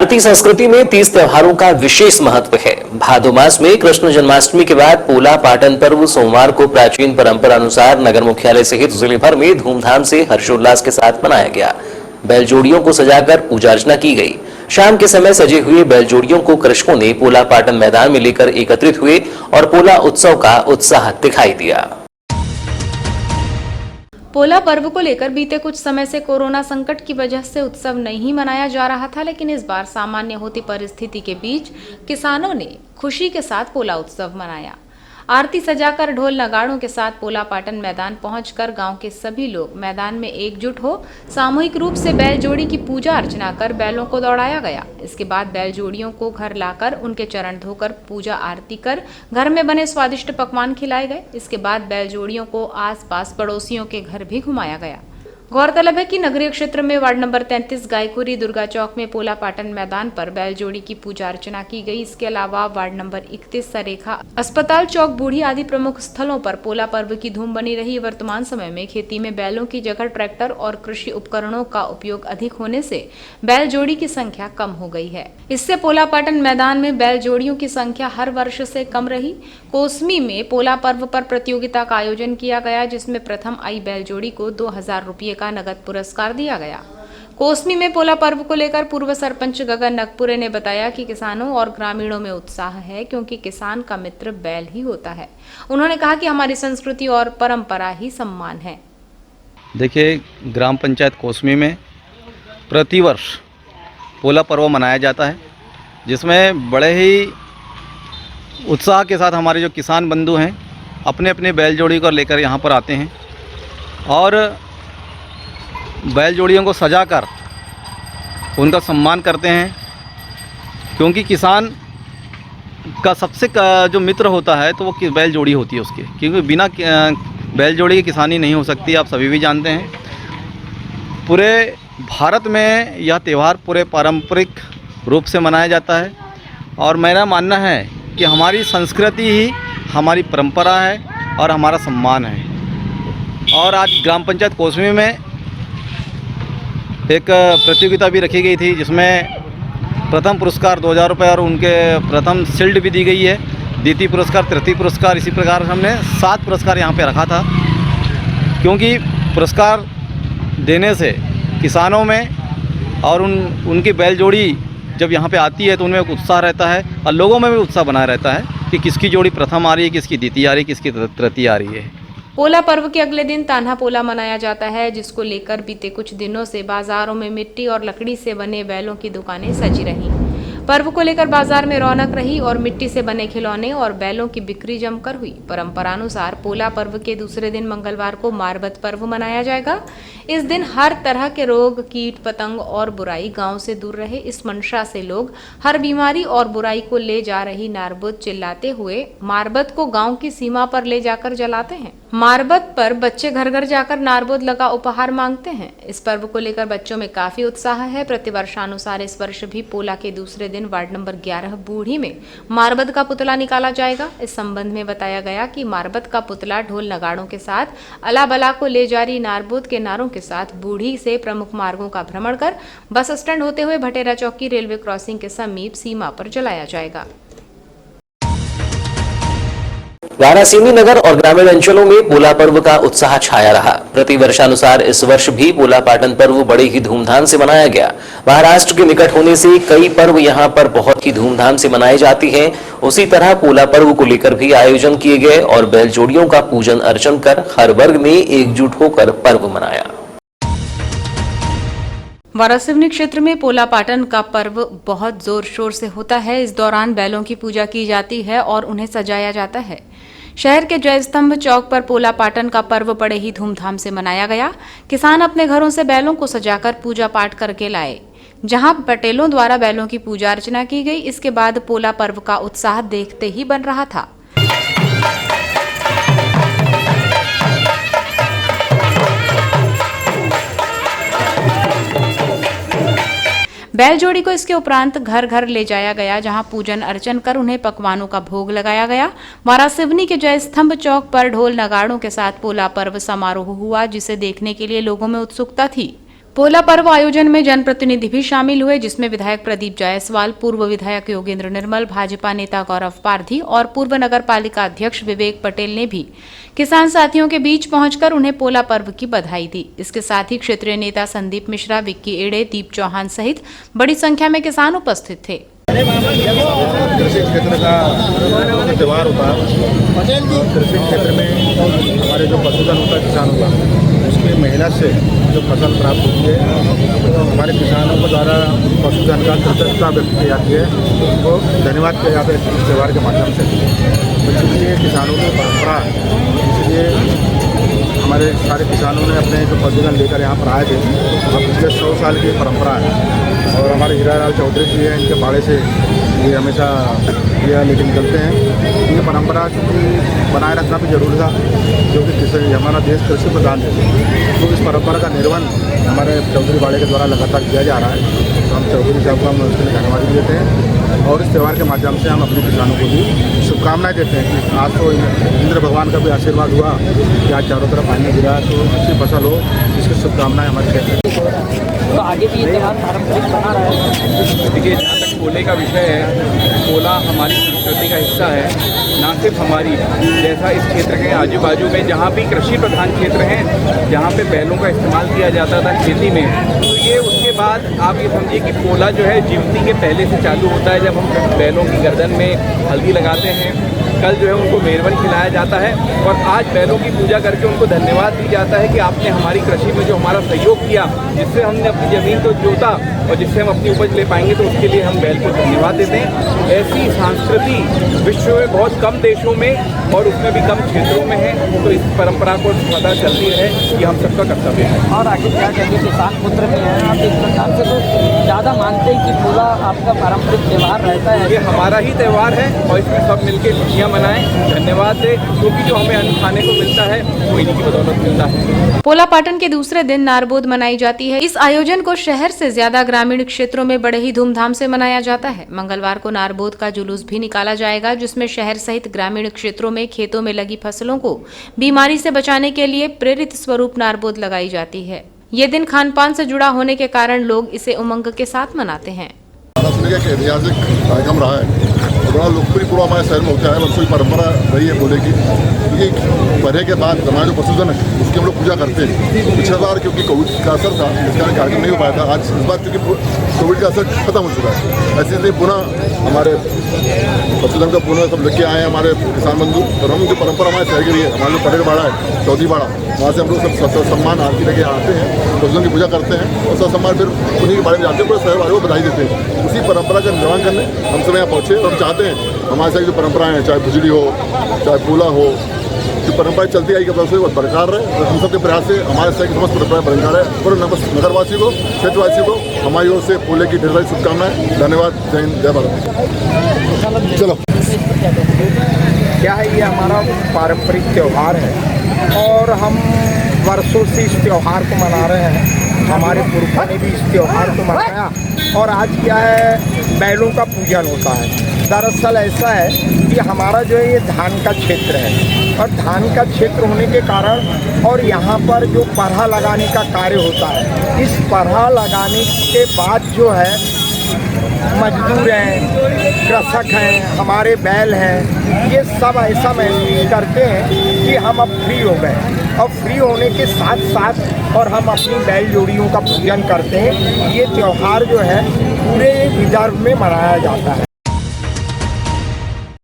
भारतीय संस्कृति में तीज त्योहारों का विशेष महत्व है। भादो मास में कृष्ण जन्माष्टमी के बाद पोला पाटन पर्व सोमवार को प्राचीन परंपरा अनुसार नगर मुख्यालय सहित जिले भर में धूमधाम से हर्षोल्लास के साथ मनाया गया। बैलजोड़ियों को सजाकर पूजा अर्चना की गई। शाम के समय सजे हुए बैलजोड़ियों को कृषकों ने पोला पाटन मैदान में लेकर एकत्रित हुए और पोला उत्सव का उत्साह दिखाई दिया। पोला पर्व को लेकर बीते कुछ समय से कोरोना संकट की वजह से उत्सव नहीं मनाया जा रहा था, लेकिन इस बार सामान्य होती परिस्थिति के बीच किसानों ने खुशी के साथ पोला उत्सव मनाया। आरती सजाकर ढोल नगाड़ों के साथ पोला पाटन मैदान पहुंचकर गांव के सभी लोग मैदान में एकजुट हो सामूहिक रूप से बैल जोड़ी की पूजा अर्चना कर बैलों को दौड़ाया गया। इसके बाद बैल जोड़ियों को घर लाकर उनके चरण धोकर पूजा आरती कर घर में बने स्वादिष्ट पकवान खिलाए गए। इसके बाद बैल जोड़ियों को आसपास पड़ोसियों के घर भी घुमाया गया। गौरतलब है कि नगरीय क्षेत्र में वार्ड नंबर 33 गायकुरी दुर्गा चौक में पोला पाटन मैदान पर बैल जोड़ी की पूजा अर्चना की गई। इसके अलावा वार्ड नंबर 31 सरेखा, अस्पताल चौक, बूढ़ी आदि प्रमुख स्थलों पर पोला पर्व की धूम बनी रही। वर्तमान समय में खेती में बैलों की जगह ट्रैक्टर और कृषि उपकरणों का उपयोग अधिक होने से बैल जोड़ी की संख्या कम हो गई है। इससे पोला पाटन मैदान में बैल जोड़ियों की संख्या हर वर्ष से कम रही। कोसमी में पोला पर्व पर प्रतियोगिता का आयोजन किया गया, जिसमें प्रथम आई बैल जोड़ी को 2000 रुपये का नगद पुरस्कार दिया गया। कोसमी में पोला पर्व को लेकर पूर्व सरपंच गगन नगपुरे ने बताया कि किसानों और ग्रामीणों में उत्साह है, क्योंकि किसान का मित्र बैल ही होता है। उन्होंने कहा कि हमारी संस्कृति और परंपरा ही सम्मान है। देखिए, ग्राम पंचायत कोसमी में प्रतिवर्ष पोला पर्व मनाया जाता है, जिसमें बड़े ही उत्साह के साथ हमारे जो किसान बंधु हैं अपने अपने बैल जोड़ी को लेकर यहाँ पर आते हैं और बैल जोड़ियों को सजाकर उनका सम्मान करते हैं, क्योंकि किसान का सबसे जो मित्र होता है तो वो बैल जोड़ी होती है उसकी, क्योंकि बिना बैल जोड़ी की किसानी नहीं हो सकती। आप सभी भी जानते हैं, पूरे भारत में यह त्यौहार पूरे पारंपरिक रूप से मनाया जाता है और मेरा मानना है कि हमारी संस्कृति ही हमारी परंपरा है और हमारा सम्मान है। और आज ग्राम पंचायत कोसमी में एक प्रतियोगिता भी रखी गई थी, जिसमें प्रथम पुरस्कार 2000 रुपये और उनके प्रथम शील्ड भी दी गई है। द्वितीय पुरस्कार, तृतीय पुरस्कार, इसी प्रकार हमने 7 पुरस्कार यहाँ पे रखा था, क्योंकि पुरस्कार देने से किसानों में और उनकी बैल जोड़ी जब यहाँ पे आती है तो उनमें एक उत्साह रहता है और लोगों में भी उत्साह बना रहता है कि किसकी जोड़ी प्रथम आ रही है, किसकी द्वितीय आ रही है, किसकी तृतीय आ रही है। पोला पर्व के अगले दिन तान्हा पोला मनाया जाता है, जिसको लेकर बीते कुछ दिनों से बाजारों में मिट्टी और लकड़ी से बने बैलों की दुकानें सजी रहीं। पर्व को लेकर बाजार में रौनक रही और मिट्टी से बने खिलौने और बैलों की बिक्री जमकर हुई। परंपरानुसार पोला पर्व के दूसरे दिन मंगलवार को मारबत पर्व मनाया जाएगा। इस दिन हर तरह के रोग, कीट पतंग और बुराई गांव से दूर रहे, इस मंशा से लोग हर बीमारी और बुराई को ले जा रही नारबुद चिल्लाते हुए मारबत को गांव की सीमा पर ले जाकर जलाते हैं। मारबत पर बच्चे घर घर जाकर नारबुद लगा उपहार मांगते हैं। इस पर्व को लेकर बच्चों में काफी उत्साह है। प्रतिवर्षानुसार इस वर्ष भी पोला के दूसरे दिन वार्ड नंबर 11 बूढ़ी में मारबत का पुतला निकाला जाएगा। इस संबंध में बताया गया कि मारबत का पुतला ढोल नगाड़ों के साथ अला बला को ले जा रही नारबुद के नारों के साथ बूढ़ी से प्रमुख मार्गों का भ्रमण कर बस स्टैंड होते हुए भटेरा चौकी रेलवे क्रॉसिंग के समीप सीमा पर जलाया जाएगा। वारासिवनी नगर और ग्रामीण अंचलों में पोला पर्व का उत्साह छाया रहा। प्रतिवर्षानुसार इस वर्ष भी पोला पाटन पर्व बड़े ही धूमधाम से मनाया गया। महाराष्ट्र के निकट होने से कई पर्व यहां पर बहुत ही धूमधाम से मनाए जाते हैं। उसी तरह पोला पर्व को लेकर भी आयोजन किए गए और बैल जोड़ियों का पूजन अर्चन कर हर वर्ग ने एकजुट होकर पर्व मनाया। वारासिवनी क्षेत्र में पोला पाटन का पर्व बहुत जोर शोर से होता है। इस दौरान बैलों की पूजा की जाती है और उन्हें सजाया जाता है। शहर के जय स्तंभ चौक पर पोला पाटन का पर्व बड़े ही धूमधाम से मनाया गया। किसान अपने घरों से बैलों को सजाकर पूजा पाठ करके लाए, जहां पटेलों द्वारा बैलों की पूजा अर्चना की गई। इसके बाद पोला पर्व का उत्साह देखते ही बन रहा था। बैल जोड़ी को इसके उपरांत घर घर ले जाया गया, जहां पूजन अर्चन कर उन्हें पकवानों का भोग लगाया गया। वारासिवनी के जय स्तंभ चौक पर ढोल नगाड़ों के साथ पोला पर्व समारोह हुआ, जिसे देखने के लिए लोगों में उत्सुकता थी। पोला पर्व आयोजन में जनप्रतिनिधि भी शामिल हुए, जिसमें विधायक प्रदीप जायसवाल, पूर्व विधायक योगेंद्र निर्मल, भाजपा नेता गौरव पारधी और पूर्व नगर पालिका अध्यक्ष विवेक पटेल ने भी किसान साथियों के बीच पहुंचकर उन्हें पोला पर्व की बधाई दी। इसके साथ ही क्षेत्रीय नेता संदीप मिश्रा, विक्की एड़े, दीप चौहान सहित बड़ी संख्या में किसान उपस्थित थे। कृषि क्षेत्र का त्यौहार होता है। कृषि क्षेत्र में हमारे जो पशुधन होता है किसानों का, उसकी मेहनत से जो फसल प्राप्त होती है, तो हमारे किसानों के द्वारा पशुधन का कृतज्ञता व्यक्त की जाती है, उनको धन्यवाद किया जाता है इस त्यौहार के माध्यम से। तो इसलिए किसानों की परंपरा, इसलिए हमारे सारे किसानों ने अपने जो पशुधन लेकर यहाँ पर आए थे, अब पिछले 100 साल की परंपरा है। और हमारे हीरालाल चौधरी जी हैं, इनके बाड़े से ये हमेशा ये लेके निकलते हैं। ये परंपरा चूँकि बनाए रखना भी जरूरी था, क्योंकि हमारा देश कृषि प्रधान है, तो इस परंपरा का निर्वहन हमारे चौधरी बाड़े के द्वारा लगातार किया जा रहा है। तो हम चौधरी साहब को हम उसके लिए धन्यवाद देते हैं और इस त्यौहार के माध्यम से हम अपने किसानों को भी शुभकामनाएं देते हैं कि आज तो इंद्र भगवान का भी आशीर्वाद हुआ कि आज चारों तरफ पानी गिरा, तो अच्छी फसल हो, इसकी शुभकामनाएं हमारे क्षेत्र में। तो आगे भी ये त्यौहार पारंपरिक बना रहा है। देखिए, जहाँ तक पोले का विषय है, पोला हमारी संस्कृति का हिस्सा है, ना सिर्फ हमारी, जैसा इस क्षेत्र के आजू बाजू में जहाँ भी कृषि प्रधान क्षेत्र हैं, जहाँ पे बैलों का इस्तेमाल किया जाता था खेती में, तो ये उसके बाद आप ये समझिए कि पोला जो है जीवती के पहले से चालू होता है, जब हम बैलों की गर्दन में हल्दी लगाते हैं। कल जो है उनको मेरवन खिलाया जाता है और आज बैलों की पूजा करके उनको धन्यवाद दी जाता है कि आपने हमारी कृषि में जो हमारा सहयोग किया, जिससे हमने अपनी ज़मीन को जोता और जिससे हम अपनी उपज ले पाएंगे, तो उसके लिए हम बैल को धन्यवाद देते हैं। ऐसी संस्कृति विश्व में बहुत कम देशों में और उसमें भी कम क्षेत्रों में है, तो इस परंपरा को सदा चलती रहे, ये हम सबका कर्तव्य है। और आगे क्या कहेंगे, किसान पुत्र में है आप, इस प्रकार से तो ज़्यादा मानते हैं कि पोला आपका पारंपरिक त्यौहार रहता है। ये हमारा ही त्यौहार है और इसमें सब मिलकर खुशियाँ मनाएं, धन्यवाद दें, क्योंकि जो हमें अन्न खाने को मिलता है वो इन्हीं की बदौलत मिलता है। पोला पाटन के दूसरे दिन नारबोद मनाई जाती है। इस आयोजन को शहर से ज्यादा ग्रामीण क्षेत्रों में बड़े ही धूमधाम से मनाया जाता है। मंगलवार को नारबोद का जुलूस भी निकाला जाएगा, जिसमें शहर सहित ग्रामीण क्षेत्रों में खेतों में लगी फसलों को बीमारी से बचाने के लिए प्रेरित स्वरूप नारबोद लगाई जाती है। ये दिन खान पान से जुड़ा होने के कारण लोग इसे उमंग के साथ मनाते हैं। ऐतिहासिक कार्यक्रम रहा है और बड़ा लोकप्रिय पूरा हमारे शहर में होता है। वर्षों की परंपरा रही है पोले की, क्योंकि पहले के बाद हमारा जो पशुधन है उसकी हम लोग पूजा करते हैं। पिछले बार क्योंकि कोविड का असर था, इसका कार्यक्रम नहीं हो पाया था। आज इस बार चूँकि कोविड का असर खत्म हो चुका है, ऐसे ही पुनः हमारे पशुधन का पुनः सब लेके आए हैं हमारे किसान बंधु। और हम जो परंपरा हमारे शहर की रही है, हमारे जो पटेल बाड़ा है, चौधरी बाड़ा, वहाँ से हम लोग सब सम्मान आरती लेके आते हैं, पशुधन की पूजा करते हैं और सब सम्मान फिर उन्हीं के बारे में जाते हैं, पूरे शहर वाले को बधाई देते हैं। उसी परंपरा का निर्वहन करने हम सब यहाँ पहुँचे और हम चाहते हैं हमारे साथ जो परंपराएं हैं, चाहे भुजली हो, चाहे पोला हो, जो परंपराएं चलती आई कब से वो बरकरार रहे। और हम सबके प्रयास से हमारे साथ की समस्त परंपराएं बरकरार है। पूरे नगरवासी को, क्षेत्रवासी को हमारी ओर से पोले की ढेर सारी शुभकामनाएं, धन्यवाद, जय हिंद, जय भारत। चलो, क्या है, ये हमारा पारंपरिक त्यौहार है और हम वर्षों से इस त्यौहार को मना रहे हैं। हमारे पुरखों ने भी इस त्यौहार को मनाया और आज क्या है, बैलों का पूजन होता है। दरअसल ऐसा है कि हमारा जो है ये धान का क्षेत्र है और धान का क्षेत्र होने के कारण और यहाँ पर जो परहा लगाने का कार्य होता है, इस परहा लगाने के बाद जो है मजदूर हैं, कृषक हैं, हमारे बैल हैं, ये सब ऐसा महसूस करते हैं कि हम अब फ्री हो गए। और फ्री होने के साथ साथ और हम अपनी बैल जोड़ियों का पूजन करते हैं। ये त्यौहार जो है पूरे विदर्भ में मनाया जाता है।